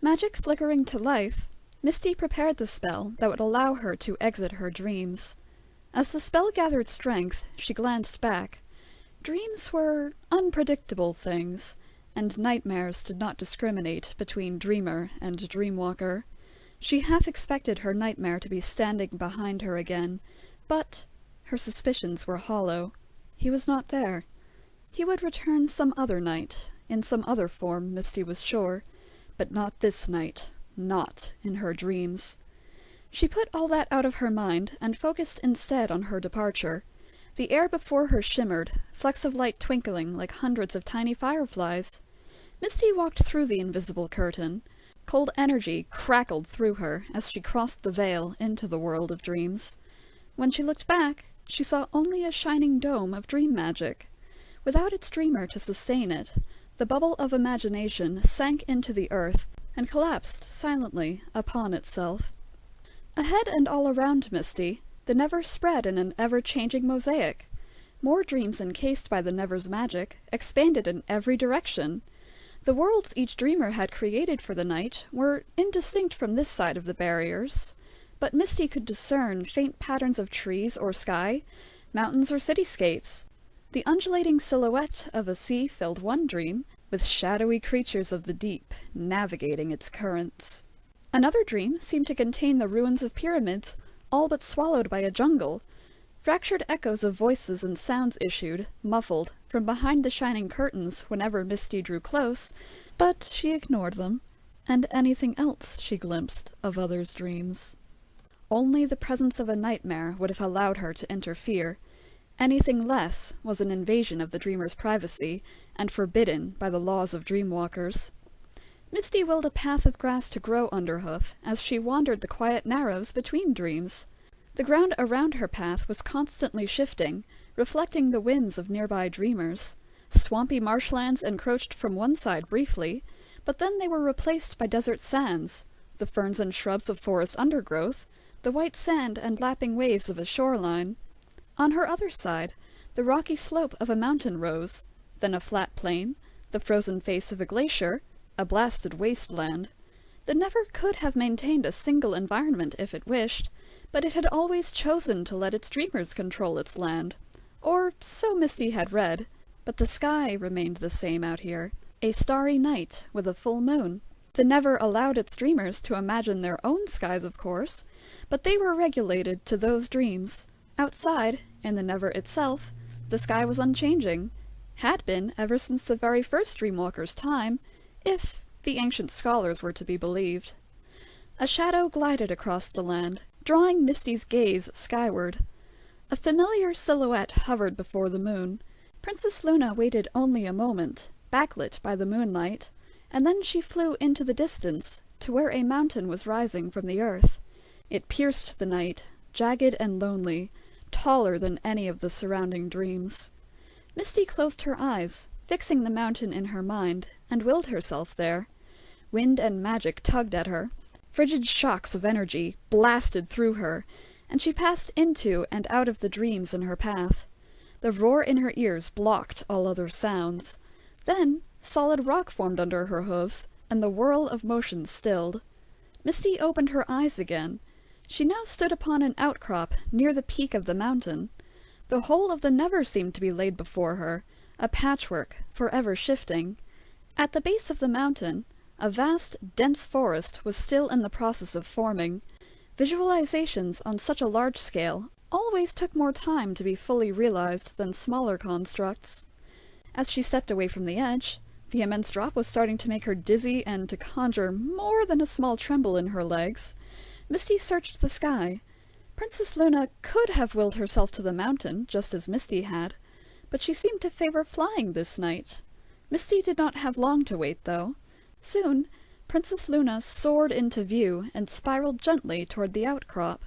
Magic flickering to life, Misty prepared the spell that would allow her to exit her dreams. As the spell gathered strength, she glanced back. Dreams were unpredictable things, and nightmares did not discriminate between dreamer and dreamwalker. She half expected her nightmare to be standing behind her again, but her suspicions were hollow. He was not there. He would return some other night, in some other form, Misty was sure, but not this night, not in her dreams. She put all that out of her mind and focused instead on her departure. The air before her shimmered, flecks of light twinkling like hundreds of tiny fireflies. Misty walked through the invisible curtain. Cold energy crackled through her as she crossed the veil into the world of dreams. When she looked back, she saw only a shining dome of dream magic. Without its dreamer to sustain it, the bubble of imagination sank into the earth and collapsed silently upon itself. Ahead and all around Misty, the Never spread in an ever-changing mosaic. More dreams encased by the Never's magic expanded in every direction. The worlds each dreamer had created for the night were indistinct from this side of the barriers, but Misty could discern faint patterns of trees or sky, mountains or cityscapes. The undulating silhouette of a sea filled one dream, with shadowy creatures of the deep navigating its currents. Another dream seemed to contain the ruins of pyramids, all but swallowed by a jungle. Fractured echoes of voices and sounds issued, muffled, from behind the shining curtains whenever Misty drew close, but she ignored them, and anything else she glimpsed of others' dreams. Only the presence of a nightmare would have allowed her to interfere. Anything less was an invasion of the dreamer's privacy, and forbidden by the laws of Dreamwalkers. Misty willed a path of grass to grow underhoof as she wandered the quiet narrows between dreams. The ground around her path was constantly shifting, reflecting the whims of nearby dreamers. Swampy marshlands encroached from one side briefly, but then they were replaced by desert sands, the ferns and shrubs of forest undergrowth, the white sand and lapping waves of a shoreline. On her other side, the rocky slope of a mountain rose, then a flat plain, the frozen face of a glacier, a blasted wasteland. The Never could have maintained a single environment if it wished, but it had always chosen to let its dreamers control its land. Or so Misty had read, but the sky remained the same out here, a starry night with a full moon. The Never allowed its dreamers to imagine their own skies, of course, but they were regulated to those dreams. Outside, in the Never itself, the sky was unchanging, had been ever since the very first Dreamwalkers' time, if the ancient scholars were to be believed. A shadow glided across the land, drawing Misty's gaze skyward. A familiar silhouette hovered before the moon. Princess Luna waited only a moment, backlit by the moonlight, and then she flew into the distance, to where a mountain was rising from the earth. It pierced the night, jagged and lonely, taller than any of the surrounding dreams. Misty closed her eyes, fixing the mountain in her mind, and willed herself there. Wind and magic tugged at her. Frigid shocks of energy blasted through her, and she passed into and out of the dreams in her path. The roar in her ears blocked all other sounds. Then solid rock formed under her hooves, and the whirl of motion stilled. Misty opened her eyes again. She now stood upon an outcrop near the peak of the mountain. The whole of the Never seemed to be laid before her, a patchwork, forever shifting. At the base of the mountain, a vast, dense forest was still in the process of forming. Visualizations on such a large scale always took more time to be fully realized than smaller constructs. As she stepped away from the edge, the immense drop was starting to make her dizzy and to conjure more than a small tremble in her legs. Misty searched the sky. Princess Luna could have willed herself to the mountain, just as Misty had, but she seemed to favor flying this night. Misty did not have long to wait, though. Soon, Princess Luna soared into view and spiraled gently toward the outcrop.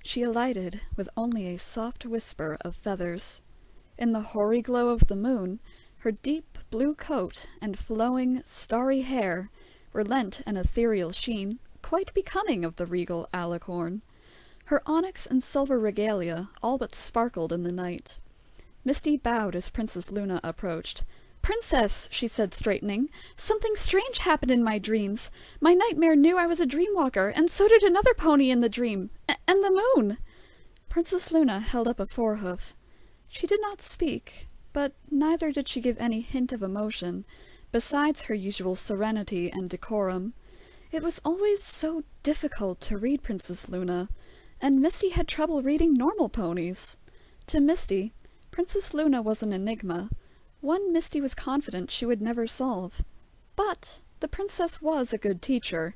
She alighted with only a soft whisper of feathers. In the hoary glow of the moon, her deep blue coat and flowing, starry hair were lent an ethereal sheen, quite becoming of the regal alicorn. Her onyx and silver regalia all but sparkled in the night. Misty bowed as Princess Luna approached, Princess, she said, straightening, something strange happened in my dreams. My nightmare knew I was a dreamwalker, and so did another pony in the dream. And the moon. Princess Luna held up a forehoof. She did not speak, but neither did she give any hint of emotion, besides her usual serenity and decorum. It was always so difficult to read Princess Luna, and Misty had trouble reading normal ponies. To Misty, Princess Luna was an enigma, one Misty was confident she would never solve. But the princess was a good teacher,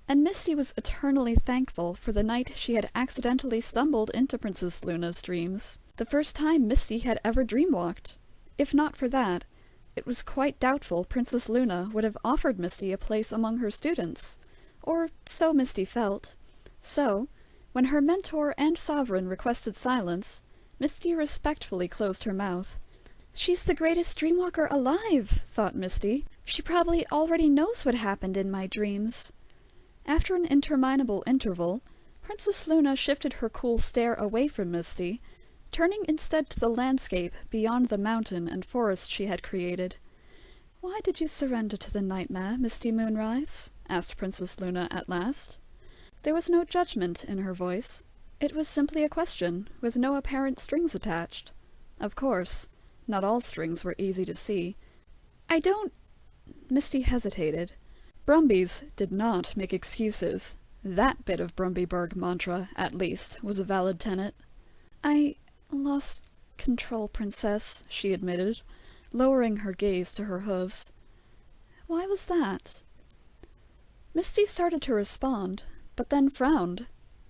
and Misty was eternally thankful for the night she had accidentally stumbled into Princess Luna's dreams, the first time Misty had ever dreamwalked. If not for that, it was quite doubtful Princess Luna would have offered Misty a place among her students, or so Misty felt. So, when her mentor and sovereign requested silence, Misty respectfully closed her mouth. She's the greatest dreamwalker alive, thought Misty. She probably already knows what happened in my dreams. After an interminable interval, Princess Luna shifted her cool stare away from Misty, turning instead to the landscape beyond the mountain and forest she had created. "Why did you surrender to the nightmare, Misty Moonrise?" asked Princess Luna at last. There was no judgment in her voice. It was simply a question, with no apparent strings attached. Of course, not all strings were easy to see. "I don't—" Misty hesitated. Brumbies did not make excuses. That bit of Brumbyburg mantra, at least, was a valid tenet. "I lost control, Princess," she admitted, lowering her gaze to her hooves. "Why was that?" Misty started to respond, but then frowned.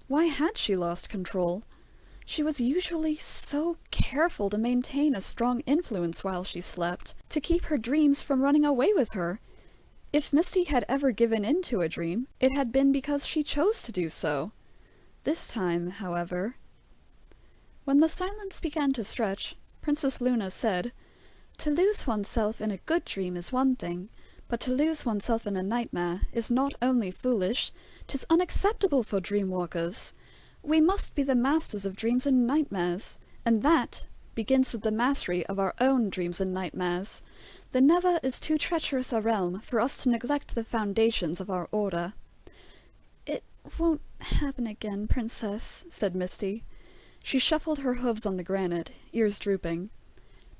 Why had she lost control? She was usually so careful to maintain a strong influence while she slept, to keep her dreams from running away with her. If Misty had ever given in to a dream, it had been because she chose to do so. This time, however... When the silence began to stretch, Princess Luna said, "To lose oneself in a good dream is one thing, but to lose oneself in a nightmare is not only foolish, 'tis unacceptable for dreamwalkers. We must be the masters of dreams and nightmares, and that begins with the mastery of our own dreams and nightmares. The Never is too treacherous a realm for us to neglect the foundations of our order." "It won't happen again, Princess," said Misty. She shuffled her hooves on the granite, ears drooping.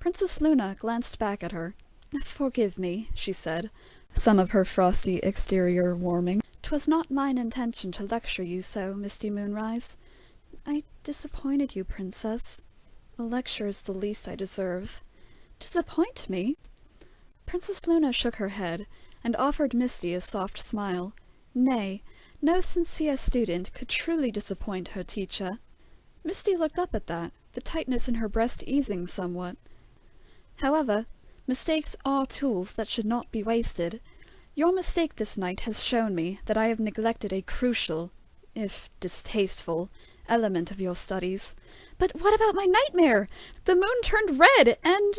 Princess Luna glanced back at her. "Forgive me," she said, some of her frosty exterior warming. "'Twas not mine intention to lecture you so, Misty Moonrise. I disappointed you, Princess. A lecture is the least I deserve." "Disappoint me?" Princess Luna shook her head, and offered Misty a soft smile. Nay, no sincere student could truly disappoint her teacher. Misty looked up at that, the tightness in her breast easing somewhat. "However, mistakes are tools that should not be wasted. Your mistake this night has shown me that I have neglected a crucial, if distasteful, element of your studies. But what about my nightmare? The moon turned red, and—"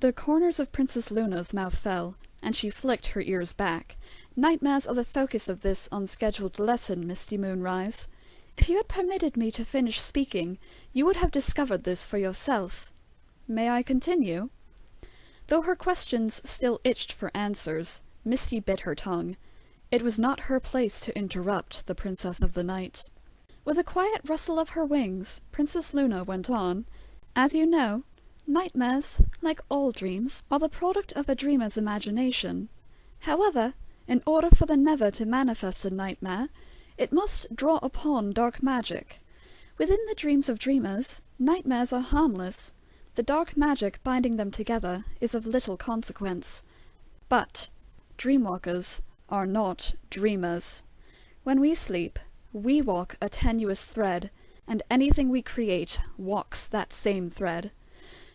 The corners of Princess Luna's mouth fell, and she flicked her ears back. "Nightmares are the focus of this unscheduled lesson, Misty Moonrise. If you had permitted me to finish speaking, you would have discovered this for yourself. May I continue?" Though her questions still itched for answers, Misty bit her tongue. It was not her place to interrupt the Princess of the Night. With a quiet rustle of her wings, Princess Luna went on, "As you know, nightmares, like all dreams, are the product of a dreamer's imagination. However, in order for the Never to manifest a nightmare, it must draw upon dark magic. Within the dreams of dreamers, nightmares are harmless. The dark magic binding them together is of little consequence. But dreamwalkers are not dreamers. When we sleep, we walk a tenuous thread, and anything we create walks that same thread.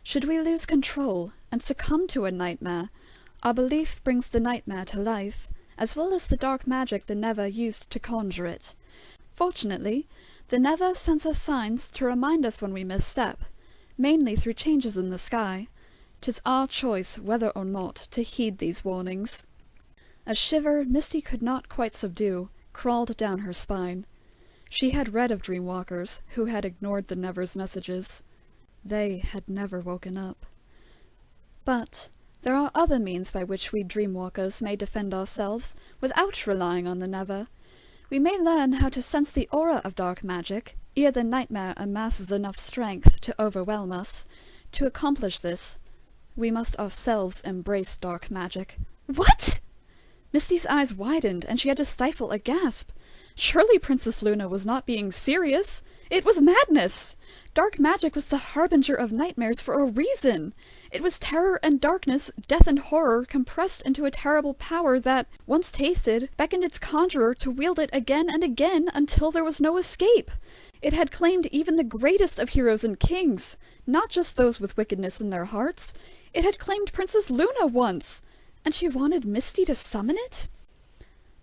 Should we lose control and succumb to a nightmare, our belief brings the nightmare to life, as well as the dark magic the Never used to conjure it. Fortunately, the Never sends us signs to remind us when we misstep, mainly through changes in the sky. 'Tis our choice whether or not to heed these warnings." A shiver Misty could not quite subdue crawled down her spine. She had read of dreamwalkers who had ignored the Never's messages. They had never woken up. But There are other means by which we Dreamwalkers may defend ourselves without relying on the Never. We may learn how to sense the aura of dark magic, ere the nightmare amasses enough strength to overwhelm us. To accomplish this, we must ourselves embrace dark magic. What? Misty's eyes widened, and she had to stifle a gasp. Surely Princess Luna was not being serious. It was madness! Dark magic was the harbinger of nightmares for a reason. It was terror and darkness, death and horror compressed into a terrible power that, once tasted, beckoned its conjurer to wield it again and again until there was no escape. It had claimed even the greatest of heroes and kings, not just those with wickedness in their hearts. It had claimed Princess Luna once, and she wanted Misty to summon it?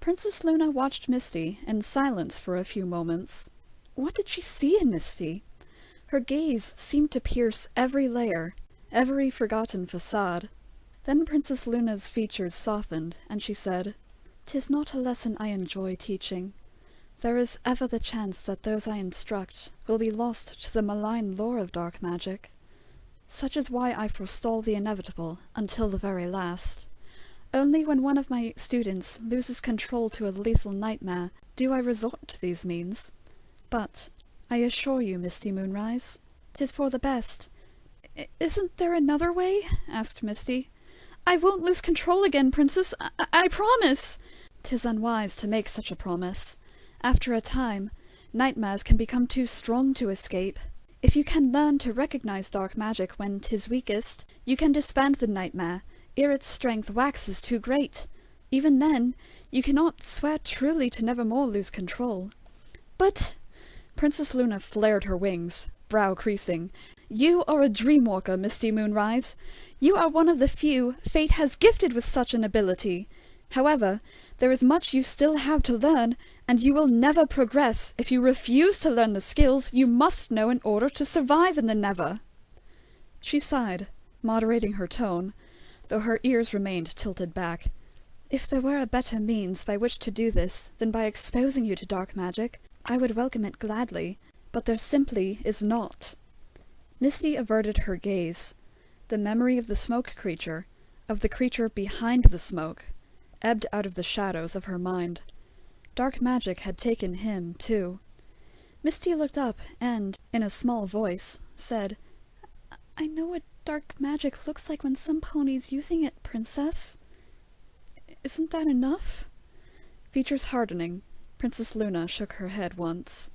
Princess Luna watched Misty in silence for a few moments. What did she see in Misty? Her gaze seemed to pierce every layer, every forgotten facade. Then Princess Luna's features softened, and she said, "'Tis not a lesson I enjoy teaching. There is ever the chance that those I instruct will be lost to the malign lore of dark magic. Such is why I forestall the inevitable until the very last. Only when one of my students loses control to a lethal nightmare do I resort to these means. But I assure you, Misty Moonrise, 'tis for the best." "Isn't there another way?" asked Misty. "I won't lose control again, Princess. I promise." "'Tis unwise to make such a promise. After a time, nightmares can become too strong to escape. If you can learn to recognize dark magic when 'tis weakest, you can disband the nightmare, ere its strength waxes too great. Even then, you cannot swear truly to never more lose control." "But—" Princess Luna flared her wings, brow creasing. "You are a dreamwalker, Misty Moonrise. You are one of the few fate has gifted with such an ability. However, there is much you still have to learn, and you will never progress if you refuse to learn the skills you must know in order to survive in the Never." She sighed, moderating her tone, though her ears remained tilted back. "If there were a better means by which to do this than by exposing you to dark magic, I would welcome it gladly, but there simply is not." Misty averted her gaze. The memory of the smoke creature, of the creature behind the smoke, ebbed out of the shadows of her mind. Dark magic had taken him, too. Misty looked up and, in a small voice, said, "I know what dark magic looks like when some pony's using it, Princess. Isn't that enough?" Features hardening, Princess Luna shook her head once.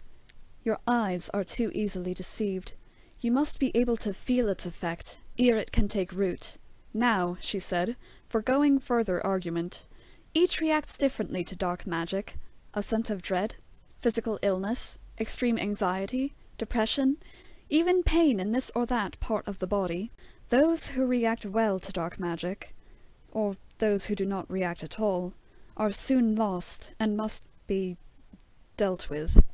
"Your eyes are too easily deceived. You must be able to feel its effect, ere it can take root. Now," she said, foregoing further argument, "each reacts differently to dark magic. A sense of dread, physical illness, extreme anxiety, depression, even pain in this or that part of the body. Those who react well to dark magic, or those who do not react at all, are soon lost and must be dealt with."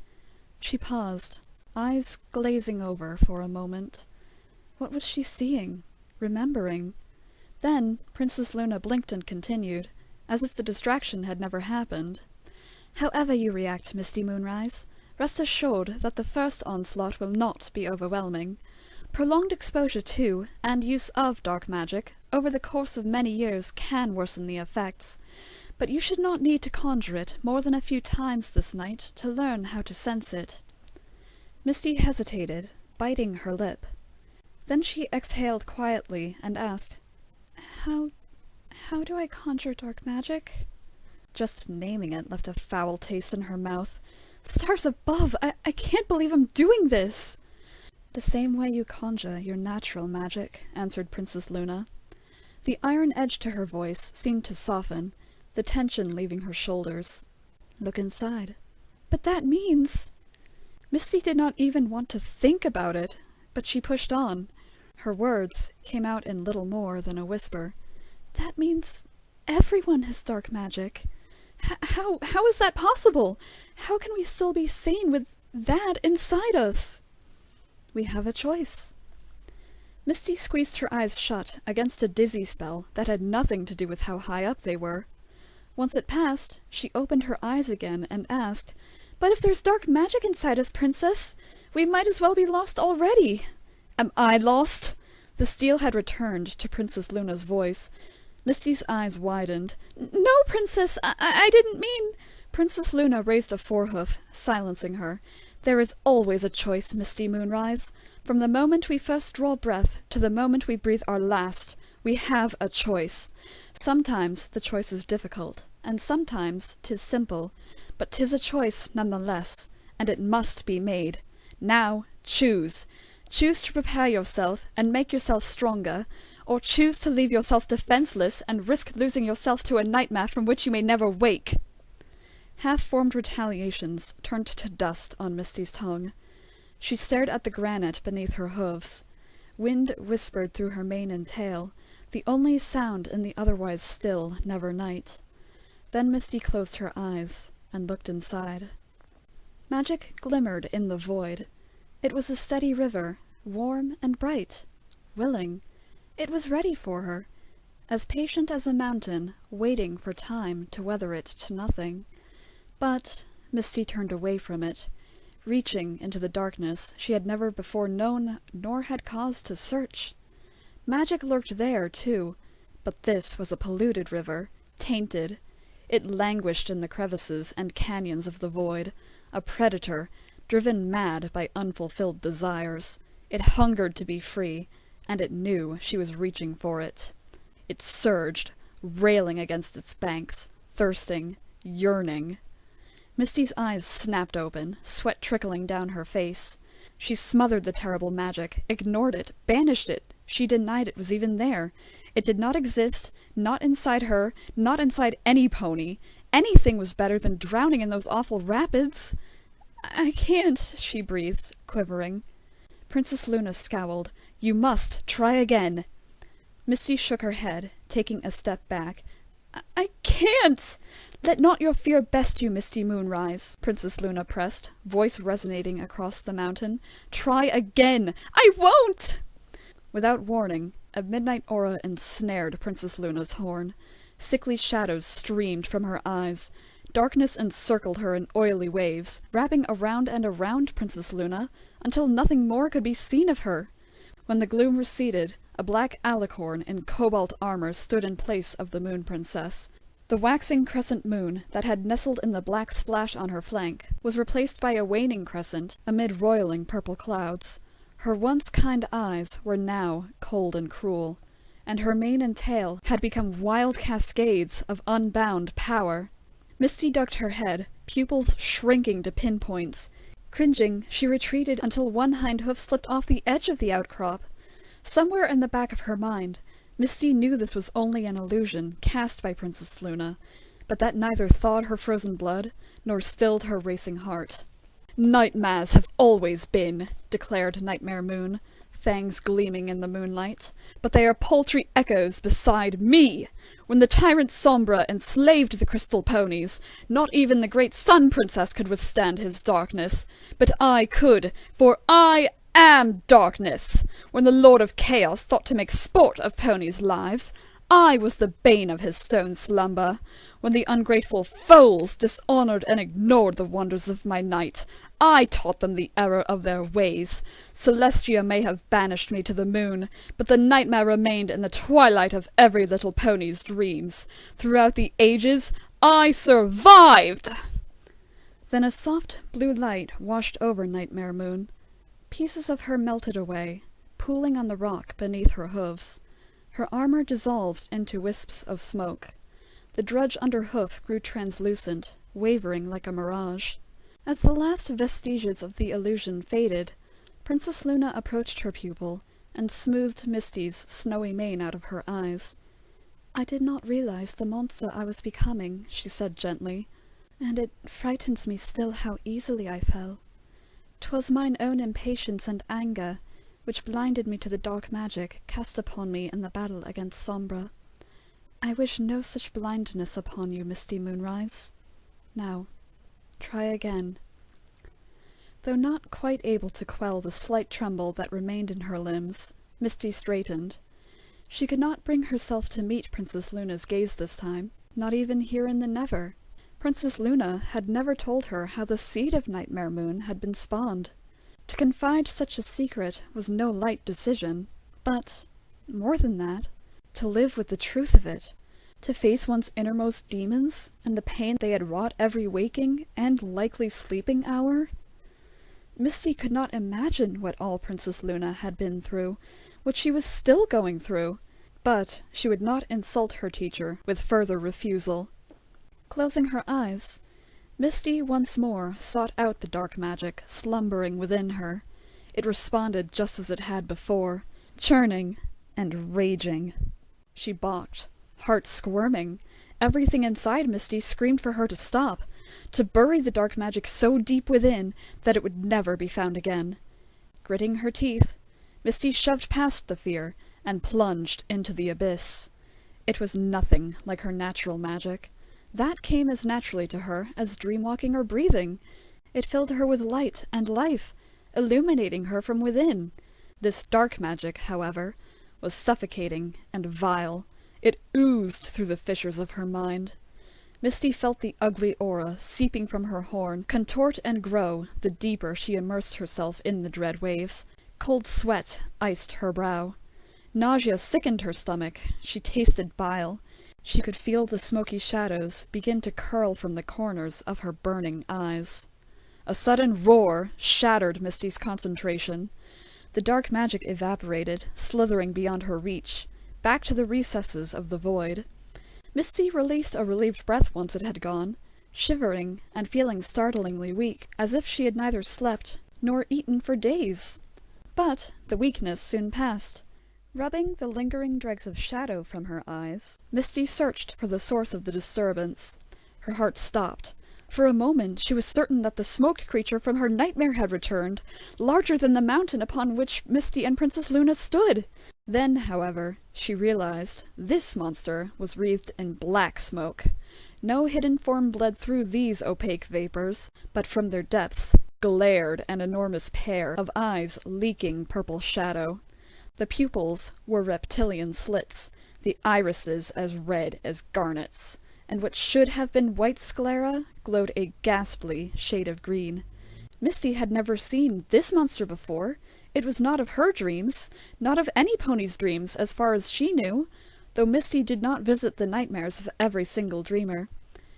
She paused, eyes glazing over for a moment. What was she seeing? Remembering? Then Princess Luna blinked and continued, as if the distraction had never happened. "However you react, Misty Moonrise, rest assured that the first onslaught will not be overwhelming. Prolonged exposure to, and use of dark magic, over the course of many years can worsen the effects, but you should not need to conjure it more than a few times this night to learn how to sense it." Misty hesitated, biting her lip. Then she exhaled quietly and asked, How do I conjure dark magic?" Just naming it left a foul taste in her mouth. "Stars above! I can't believe I'm doing this!" "The same way you conjure your natural magic," answered Princess Luna. The iron edge to her voice seemed to soften, the tension leaving her shoulders. "Look inside." "But that means—" Misty did not even want to think about it, but she pushed on. Her words came out in little more than a whisper. "That means everyone has dark magic. How is that possible? How can we still be sane with that inside us?" "We have a choice." Misty squeezed her eyes shut against a dizzy spell that had nothing to do with how high up they were. Once it passed, she opened her eyes again and asked, "But if there's dark magic inside us, Princess, we might as well be lost already." "Am I lost?" The steel had returned to Princess Luna's voice. Misty's eyes widened. "No, Princess, I didn't mean—" Princess Luna raised a forehoof, silencing her. "There is always a choice, Misty Moonrise. From the moment we first draw breath to the moment we breathe our last, we have a choice. Sometimes the choice is difficult, and sometimes 'tis simple, but 'tis a choice nonetheless, and it must be made. Now, choose. Choose to prepare yourself and make yourself stronger, or choose to leave yourself defenseless and risk losing yourself to a nightmare from which you may never wake." Half-formed retaliations turned to dust on Misty's tongue. She stared at the granite beneath her hooves. Wind whispered through her mane and tail, the only sound in the otherwise still Never night. Then Misty closed her eyes and looked inside. Magic glimmered in the void. It was a steady river, warm and bright, willing. It was ready for her, as patient as a mountain, waiting for time to weather it to nothing. But Misty turned away from it, reaching into the darkness she had never before known nor had cause to search. Magic lurked there, too, but this was a polluted river, tainted. It languished in the crevices and canyons of the void, a predator, driven mad by unfulfilled desires. It hungered to be free, and it knew she was reaching for it. It surged, railing against its banks, thirsting, yearning. Misty's eyes snapped open, sweat trickling down her face. She smothered the terrible magic, ignored it, banished it. She denied it was even there. It did not exist, not inside her, not inside any pony. Anything was better than drowning in those awful rapids. "I can't," she breathed, quivering. Princess Luna scowled. "You must try again." Misty shook her head, taking a step back. I can't! Let not your fear best you, Misty Moonrise, Princess Luna pressed, voice resonating across the mountain. "Try again! I won't!" Without warning, a midnight aura ensnared Princess Luna's horn. Sickly shadows streamed from her eyes. Darkness encircled her in oily waves, wrapping around and around Princess Luna, until nothing more could be seen of her. When the gloom receded, a black alicorn in cobalt armor stood in place of the Moon Princess. The waxing crescent moon that had nestled in the black splash on her flank was replaced by a waning crescent amid roiling purple clouds. Her once kind eyes were now cold and cruel, and her mane and tail had become wild cascades of unbound power. Misty ducked her head, pupils shrinking to pinpoints. Cringing, she retreated until one hind hoof slipped off the edge of the outcrop. Somewhere in the back of her mind, Misty knew this was only an illusion cast by Princess Luna, but that neither thawed her frozen blood nor stilled her racing heart. "Nightmares have always been," declared Nightmare Moon, fangs gleaming in the moonlight, "but they are paltry echoes beside me. When the tyrant Sombra enslaved the crystal ponies, not even the great Sun Princess could withstand his darkness, but I could, for I am darkness. When the Lord of Chaos thought to make sport of ponies' lives, I was the bane of his stone slumber. When the ungrateful foals dishonored and ignored the wonders of my night, I taught them the error of their ways. Celestia may have banished me to the moon, but the nightmare remained in the twilight of every little pony's dreams. Throughout the ages, I survived!" Then a soft blue light washed over Nightmare Moon. Pieces of her melted away, pooling on the rock beneath her hooves. Her armor dissolved into wisps of smoke. The drudge under hoof grew translucent, wavering like a mirage. As the last vestiges of the illusion faded, Princess Luna approached her pupil and smoothed Misty's snowy mane out of her eyes. "I did not realize the monster I was becoming," she said gently, "and it frightens me still how easily I fell. 'Twas mine own impatience and anger which blinded me to the dark magic cast upon me in the battle against Sombra. I wish no such blindness upon you, Misty Moonrise. Now, try again." Though not quite able to quell the slight tremble that remained in her limbs, Misty straightened. She could not bring herself to meet Princess Luna's gaze this time, not even here in the Never. Princess Luna had never told her how the seed of Nightmare Moon had been spawned. To confide such a secret was no light decision, but More than that, to live with the truth of it, to face one's innermost demons and the pain they had wrought every waking and likely sleeping hour. Misty could not imagine what all Princess Luna had been through, what she was still going through, but she would not insult her teacher with further refusal. Closing her eyes, Misty once more sought out the dark magic slumbering within her. It responded just as it had before, churning and raging. She balked, heart squirming. Everything inside Misty screamed for her to stop, to bury the dark magic so deep within that it would never be found again. Gritting her teeth, Misty shoved past the fear and plunged into the abyss. It was nothing like her natural magic. That came as naturally to her as dreamwalking or breathing. It filled her with light and life, illuminating her from within. This dark magic, however, was suffocating and vile. It oozed through the fissures of her mind. Misty felt the ugly aura seeping from her horn contort and grow the deeper she immersed herself in the dread waves. Cold sweat iced her brow. Nausea sickened her stomach. She tasted bile. She could feel the smoky shadows begin to curl from the corners of her burning eyes. A sudden roar shattered Misty's concentration. The dark magic evaporated, slithering beyond her reach, back to the recesses of the void. Misty released a relieved breath once it had gone, shivering and feeling startlingly weak, as if she had neither slept nor eaten for days. But the weakness soon passed. Rubbing the lingering dregs of shadow from her eyes, Misty searched for the source of the disturbance. Her heart stopped. For a moment she was certain that the smoke creature from her nightmare had returned, larger than the mountain upon which Misty and Princess Luna stood. Then, however, she realized this monster was wreathed in black smoke. No hidden form bled through these opaque vapors, but from their depths glared an enormous pair of eyes leaking purple shadow. The pupils were reptilian slits, the irises as red as garnets, and what should have been white sclera glowed a ghastly shade of green. Misty had never seen this monster before. It was not of her dreams, not of any pony's dreams as far as she knew, though Misty did not visit the nightmares of every single dreamer.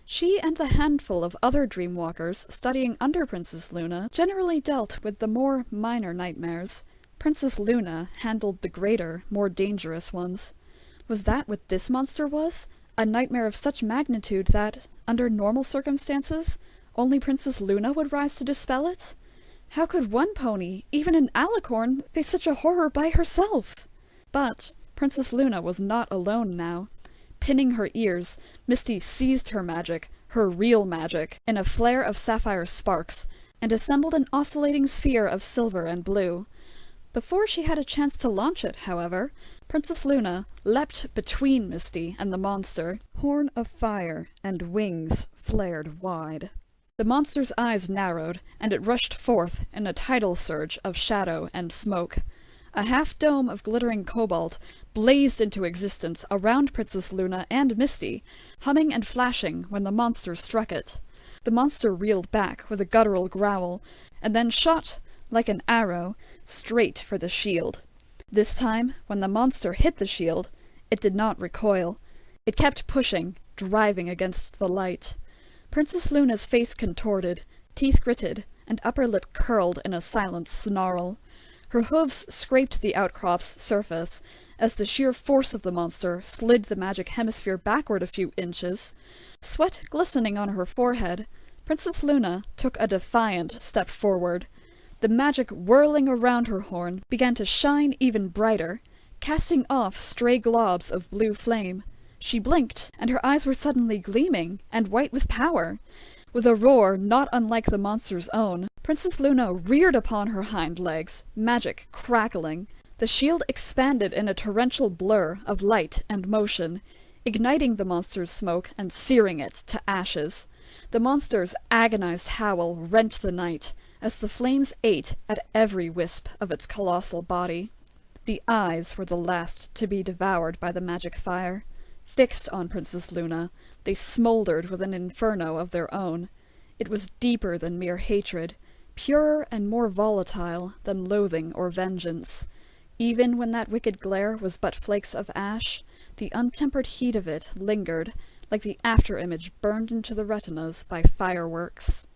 She and the handful of other dreamwalkers studying under Princess Luna generally dealt with the more minor nightmares. Princess Luna handled the greater, more dangerous ones. Was that what this monster was? A nightmare of such magnitude that, under normal circumstances, only Princess Luna would rise to dispel it? How could one pony, even an alicorn, face such a horror by herself? But Princess Luna was not alone now. Pinning her ears, Misty seized her magic, her real magic, in a flare of sapphire sparks, and assembled an oscillating sphere of silver and blue. Before she had a chance to launch it, however, Princess Luna leapt between Misty and the monster, horn of fire and wings flared wide. The monster's eyes narrowed, and it rushed forth in a tidal surge of shadow and smoke. A half-dome of glittering cobalt blazed into existence around Princess Luna and Misty, humming and flashing when the monster struck it. The monster reeled back with a guttural growl, and then shot, like an arrow, straight for the shield. This time, when the monster hit the shield, it did not recoil. It kept pushing, driving against the light. Princess Luna's face contorted, teeth gritted, and upper lip curled in a silent snarl. Her hooves scraped the outcrop's surface, as the sheer force of the monster slid the magic hemisphere backward a few inches. Sweat glistening on her forehead, Princess Luna took a defiant step forward. The magic whirling around her horn began to shine even brighter, casting off stray globs of blue flame. She blinked, and her eyes were suddenly gleaming, and white with power. With a roar not unlike the monster's own, Princess Luna reared upon her hind legs, magic crackling. The shield expanded in a torrential blur of light and motion, igniting the monster's smoke and searing it to ashes. The monster's agonized howl rent the night, as the flames ate at every wisp of its colossal body. The eyes were the last to be devoured by the magic fire. Fixed on Princess Luna, they smoldered with an inferno of their own. It was deeper than mere hatred, purer and more volatile than loathing or vengeance. Even when that wicked glare was but flakes of ash, the untempered heat of it lingered, like the after-image burned into the retinas by fireworks.